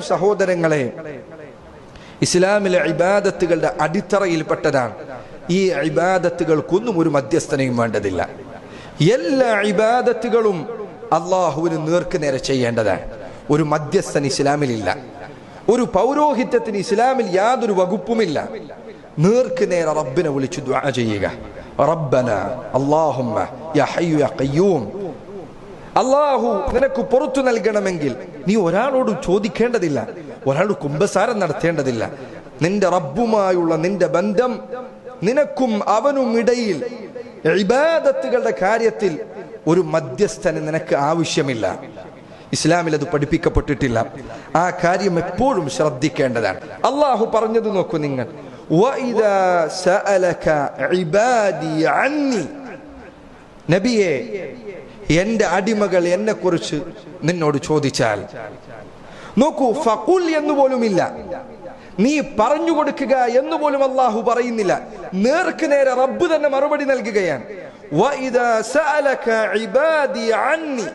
സഹോദരങ്ങളെ, ഇസ്ലാമിലെ ഇബാദത്തുകളുടെ അടിത്തറയിൽപ്പെട്ടതാണ്. ഈ ഇബാദത്തുകൾക്കൊന്നും ഒരു മധ്യസ്ഥനെയും വേണ്ടതില്ല. എല്ലാ ഇബാദത്തുകളും അള്ളാഹുവിന് നേർക്ക് നേരെ ചെയ്യേണ്ടതാണ്. ഒരു മധ്യസ്ഥൻ ഇസ്ലാമിലില്ല. ഒരു പൗരോഹിത്യത്തിന് ഇസ്ലാമിൽ യാതൊരു വകുപ്പുമില്ല. നേർക്ക് നേരെ റബ്ബിനെ വിളിച്ച് ദുആ ചെയ്യുക. റബ്ബന അല്ലാഹുമ്മ യാ ഹയ്യു യാ ഖയ്യൂം, അള്ളാഹു നിനക്ക് പുറത്തു നൽകണമെങ്കിൽ നീ ഒരാളോടും ചോദിക്കേണ്ടതില്ല, ഒരാളോട് കുമ്പസാരം നടത്തേണ്ടതില്ല. നിന്റെ റബ്ബുമായുള്ള നിന്റെ ബന്ധം, നിനക്കും അവനും ഇടയിൽ ഇബാദത്തുകളുടെ കാര്യത്തിൽ ഒരു മധ്യസ്ഥന് നിനക്ക് ആവശ്യമില്ല. ഇസ്ലാമിൽ അത് പഠിപ്പിക്കപ്പെട്ടിട്ടില്ല. ആ കാര്യം എപ്പോഴും ശ്രദ്ധിക്കേണ്ടതാണ്. അള്ളാഹു പറഞ്ഞത് നോക്കൂ നിങ്ങൾ, വഇദാ സഅലക ഇബാദി അന്നി, നബിയെ എന്റെ അടിമകൾ എന്നെ കുറിച്ച് നിന്നോട് ചോദിച്ചാൽ, നോക്കൂ, ഫഖുൽ എന്നുപോലുമില്ല, നീ പറഞ്ഞു കൊടുക്കുക എന്നുപോലും അള്ളാഹു പറയുന്നില്ല. നേർക്ക് നേരെ റബ്ബ് തന്നെ മറുപടി നൽകുകയാണ്. വഇദാ സഅലക ഇബാദി അന്നി,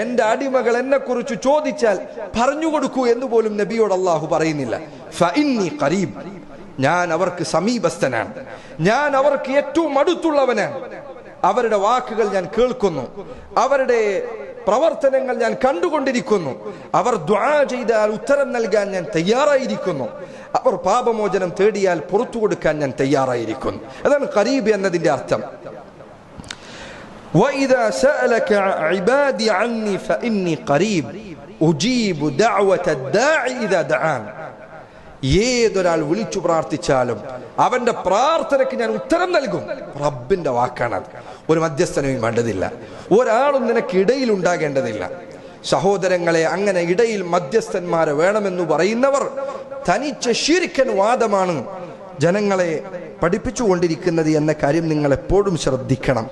എന്റെ അടിമകൾ എന്നെ കുറിച്ച് ചോദിച്ചാൽ പറഞ്ഞു കൊടുക്കൂ എന്ന് പോലും നബിയോട് അള്ളാഹു പറയുന്നില്ല. ഫഇന്നി ഖരീബ്, ഞാൻ അവർക്ക് സമീപസ്ഥനാണ്, ഞാൻ അവർക്ക് ഏറ്റവും അടുത്തുള്ളവനാണ്. അവരുടെ വാക്കുകൾ ഞാൻ കേൾക്കുന്നു, അവരുടെ പ്രവർത്തനങ്ങൾ ഞാൻ കണ്ടുകൊണ്ടിരിക്കുന്നു. അവർ ദുആ ചെയ്താൽ ഉത്തരം നൽകാൻ ഞാൻ തയ്യാറായിരിക്കുന്നു. അവർ പാപമോചനം തേടിയാൽ പുറത്തു കൊടുക്കാൻ ഞാൻ തയ്യാറായിരിക്കുന്നു. അതാണ് ഖരീബ് എന്നതിന്റെ അർത്ഥം. وَإِذَا سَأَلَكَ عِبَادِي عَنِّي فَإِنِّي قَرِيبٌ أُجِيبُ دَعْوَةَ الدَّاعِ إِذَا دَعَانِ, ഏതൊരാൾ വിളിച്ചു പ്രാർത്ഥിച്ചാലും അവന്റെ പ്രാർത്ഥനയ്ക്ക് ഞാൻ ഉത്തരം നൽകും. റബ്ബിന്റെ വാക്കാണത്. ഒരു മധ്യസ്ഥനെയും വേണ്ടതില്ല, ഒരാളും നിനക്ക് ഇടയിൽ ഉണ്ടാകേണ്ടതില്ല. സഹോദരങ്ങളെ, അങ്ങനെ ഇടയിൽ മധ്യസ്ഥന്മാരെ വേണമെന്ന് പറയുന്നവർ തനിച്ച ശിർക്കൻ വാദമാണ് ജനങ്ങളെ പഠിപ്പിച്ചുകൊണ്ടിരിക്കുന്നത് എന്ന കാര്യം നിങ്ങൾ എപ്പോഴും ശ്രദ്ധിക്കണം.